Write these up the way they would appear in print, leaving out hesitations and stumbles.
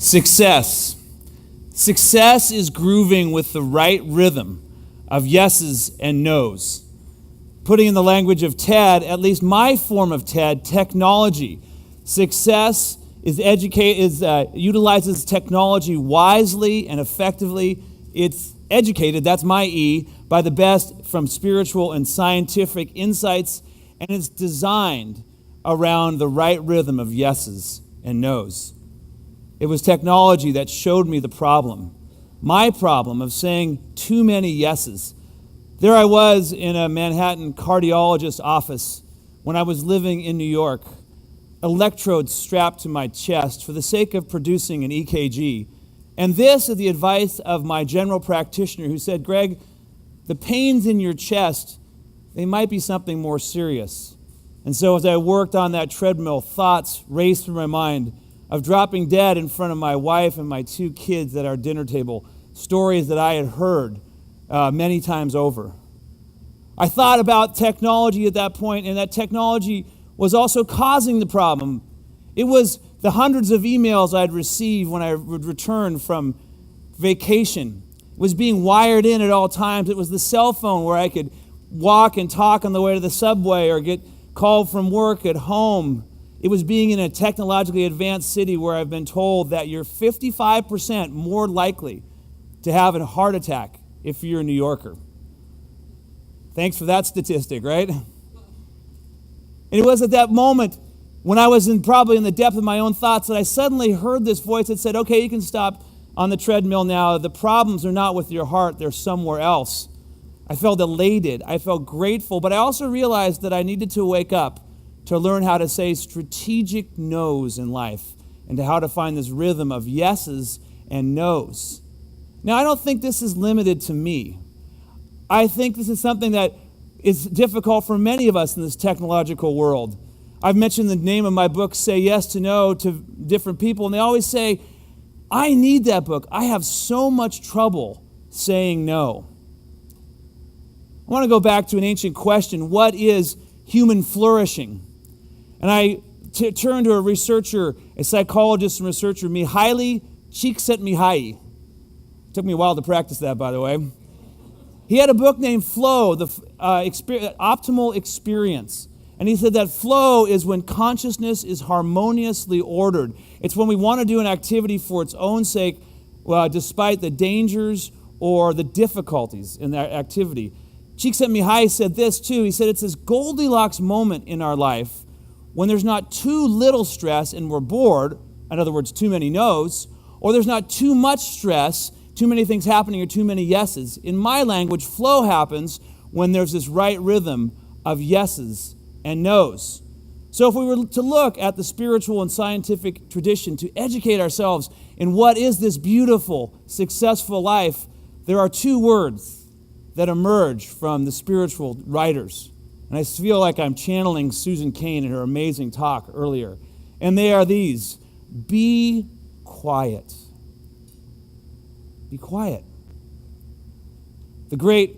Success. Success is grooving with the right rhythm of yeses and nos. Putting in the language of TED, at least my form of TED, technology. Success utilizes technology wisely and effectively. It's educated, that's my E, by the best from spiritual and scientific insights, and it's designed around the right rhythm of yeses and nos. It was technology that showed me the problem. My problem of saying too many yeses. There I was in a Manhattan cardiologist's office when I was living in New York, electrodes strapped to my chest for the sake of producing an EKG. And this is the advice of my general practitioner who said, Greg, the pains in your chest, they might be something more serious. And so as I worked on that treadmill, thoughts raced through my mind of dropping dead in front of my wife and my 2 kids at our dinner table, stories that I had heard many times over. I thought about technology at that point, and that technology was also causing the problem. It was the hundreds of emails I'd received when I would return from vacation. It was being wired in at all times. It was the cell phone where I could walk and talk on the way to the subway or get called from work at home. It was being in a technologically advanced city where I've been told that you're 55% more likely to have a heart attack if you're a New Yorker. Thanks for that statistic, right? And it was at that moment when I was probably in the depth of my own thoughts that I suddenly heard this voice that said, okay, you can stop on the treadmill now. The problems are not with your heart, they're somewhere else. I felt elated, I felt grateful, but I also realized that I needed to wake up to learn how to say strategic no's in life and to how to find this rhythm of yeses and no's. Now, I don't think this is limited to me. I think this is something that is difficult for many of us in this technological world. I've mentioned the name of my book, Say Yes to No, to different people, and they always say, I need that book. I have so much trouble saying no. I want to go back to an ancient question. What is human flourishing? And I turned to a researcher, a psychologist and researcher, Mihaly Csikszentmihalyi. Took me a while to practice that, by the way. He had a book named Flow, the Optimal Experience. And he said that flow is when consciousness is harmoniously ordered. It's when we want to do an activity for its own sake, despite the dangers or the difficulties in that activity. Csikszentmihalyi said this too. He said it's this Goldilocks moment in our life when there's not too little stress and we're bored, in other words, too many no's, or there's not too much stress, too many things happening, or too many yeses. In my language, flow happens when there's this right rhythm of yeses and no's. So if we were to look at the spiritual and scientific tradition to educate ourselves in what is this beautiful, successful life, there are 2 words that emerge from the spiritual writers. And I feel like I'm channeling Susan Cain in her amazing talk earlier. And they are these: be quiet. Be quiet. The great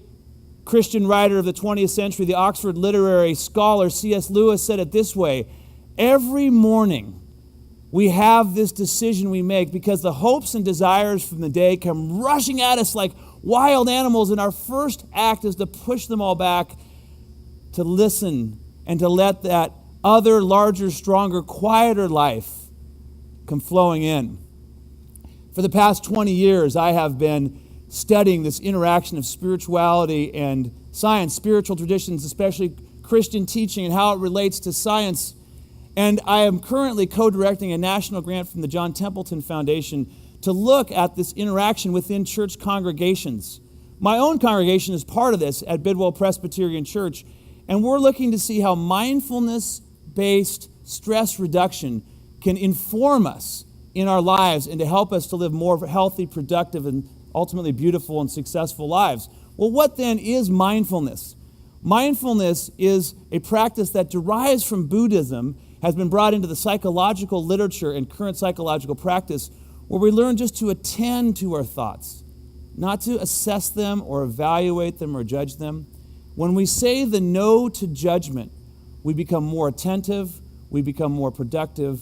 Christian writer of the 20th century, the Oxford literary scholar C.S. Lewis said it this way: every morning we have this decision we make because the hopes and desires from the day come rushing at us like wild animals, and our first act is to push them all back, to listen and to let that other, larger, stronger, quieter life come flowing in. For the past 20 years, I have been studying this interaction of spirituality and science, spiritual traditions, especially Christian teaching and how it relates to science. And I am currently co-directing a national grant from the John Templeton Foundation to look at this interaction within church congregations. My own congregation is part of this at Bidwell Presbyterian Church, and we're looking to see how mindfulness-based stress reduction can inform us in our lives and to help us to live more healthy, productive, and ultimately beautiful and successful lives. Well, what then is mindfulness? Mindfulness is a practice that derives from Buddhism, has been brought into the psychological literature and current psychological practice, where we learn just to attend to our thoughts, not to assess them or evaluate them or judge them. When we say the no to judgment, we become more attentive, we become more productive,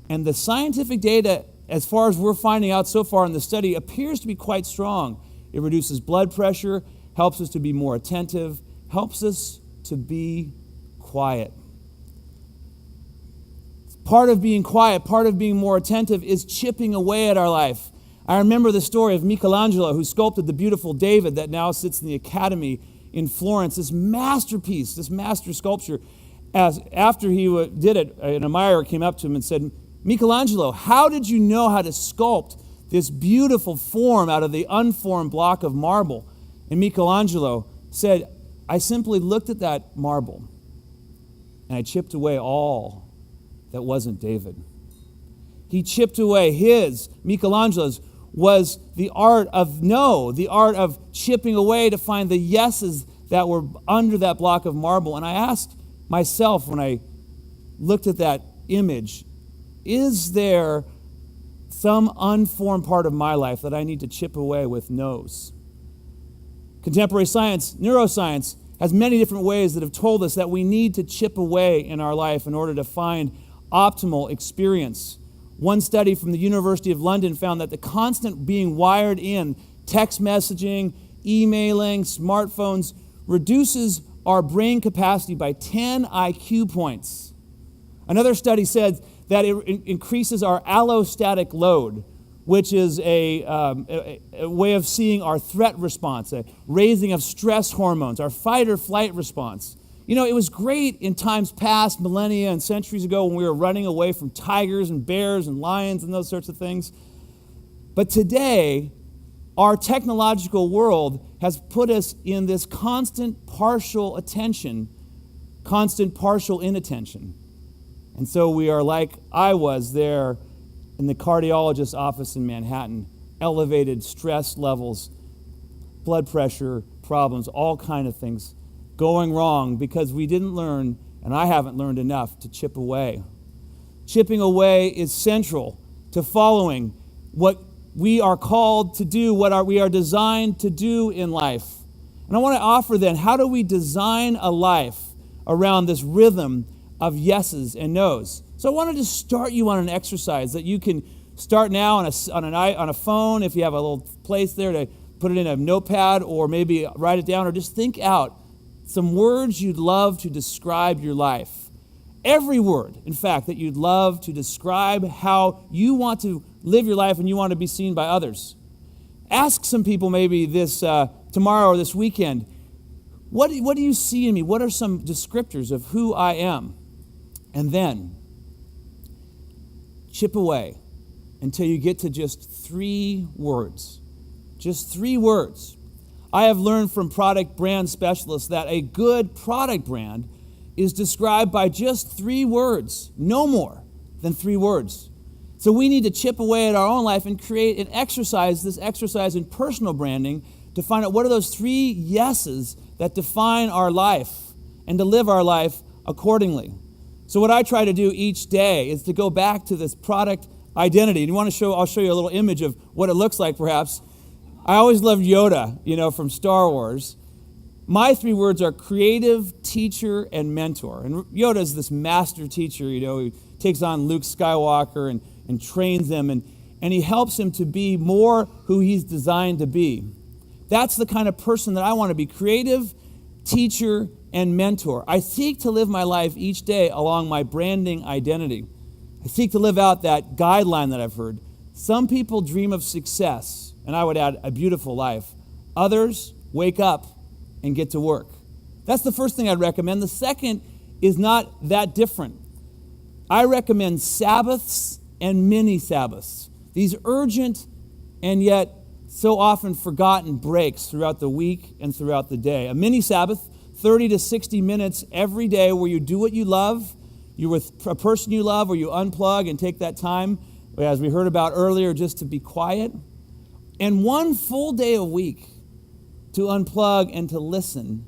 and the scientific data as far as we're finding out so far in the study, appears to be quite strong. It reduces blood pressure, helps us to be more attentive, helps us to be quiet. Part of being quiet, part of being more attentive is chipping away at our life. I remember the story of Michelangelo, who sculpted the beautiful David that now sits in the Academy in Florence, this masterpiece, this master sculpture. After he did it, an admirer came up to him and said, Michelangelo, how did you know how to sculpt this beautiful form out of the unformed block of marble? And Michelangelo said, I simply looked at that marble and I chipped away all that wasn't David. He chipped away Michelangelo's, was the art of the art of chipping away to find the yeses that were under that block of marble. And I asked myself when I looked at that image, is there some unformed part of my life that I need to chip away with no's? Contemporary science, neuroscience, has many different ways that have told us that we need to chip away in our life in order to find optimal experience. One study from the University of London found that the constant being wired in, text messaging, emailing, smartphones, reduces our brain capacity by 10 IQ points. Another study said that it increases our allostatic load, which is a way of seeing our threat response, a raising of stress hormones, our fight or flight response. You know, it was great in times past, millennia and centuries ago, when we were running away from tigers and bears and lions and those sorts of things. But today, our technological world has put us in this constant partial attention, constant partial inattention. And so we are like I was there in the cardiologist's office in Manhattan, elevated stress levels, blood pressure problems, all kind of things going wrong because we didn't learn, and I haven't learned enough, to chip away. Chipping away is central to following what we are called to do, what we are designed to do in life. And I want to offer then, how do we design a life around this rhythm of yeses and nos? So I wanted to start you on an exercise that you can start now on a phone, if you have a little place there to put it in a notepad, or maybe write it down, or just think out some words you'd love to describe your life. Every word, in fact, that you'd love to describe how you want to live your life and you want to be seen by others. Ask some people maybe this tomorrow or this weekend, what do you see in me? What are some descriptors of who I am? And then chip away until you get to just 3 words. Just 3 words. I have learned from product brand specialists that a good product brand is described by just 3 words, no more than 3 words. So we need to chip away at our own life and create an exercise, this exercise in personal branding, to find out what are those 3 yeses that define our life and to live our life accordingly. So what I try to do each day is to go back to this product identity. And I'll show you a little image of what it looks like perhaps. I always loved Yoda, from Star Wars. My 3 words are creative, teacher, and mentor. And Yoda is this master teacher, he takes on Luke Skywalker and trains him, and he helps him to be more who he's designed to be. That's the kind of person that I want to be: creative, teacher, and mentor. I seek to live my life each day along my branding identity. I seek to live out that guideline that I've heard. Some people dream of success, and I would add a beautiful life. Others wake up and get to work. That's the first thing I'd recommend. The second is not that different. I recommend sabbaths and mini sabbaths. These urgent and yet so often forgotten breaks throughout the week and throughout the day. A mini sabbath, 30 to 60 minutes every day where you do what you love, you're with a person you love, or you unplug and take that time, as we heard about earlier, just to be quiet. And 1 full day a week to unplug and to listen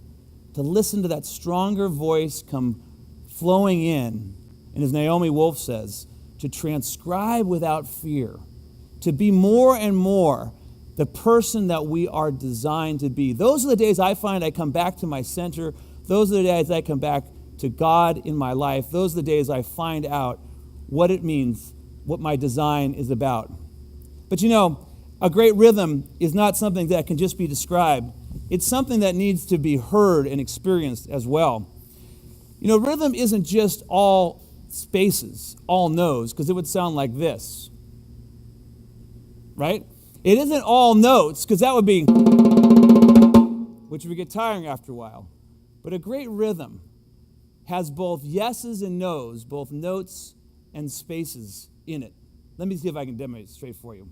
to that stronger voice come flowing in. And as Naomi Wolf says, to transcribe without fear, to be more and more the person that we are designed to be. Those are the days I find I come back to my center. Those are the days I come back to God in my life. Those are the days I find out what it means what my design is about. But you know, a great rhythm is not something that can just be described. It's something that needs to be heard and experienced as well. You know, rhythm isn't just all spaces, all notes, because it would sound like this, right? It isn't all notes, because that would be, which would get tiring after a while. But a great rhythm has both yeses and nos, both notes and spaces in it. Let me see if I can demonstrate for you.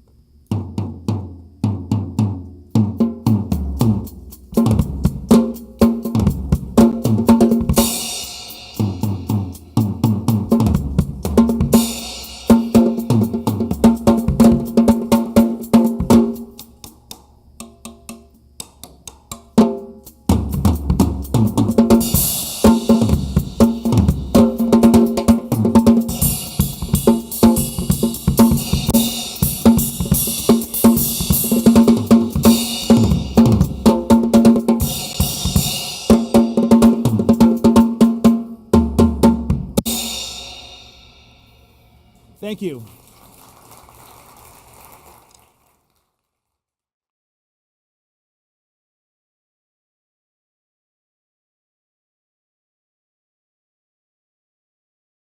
Thank you.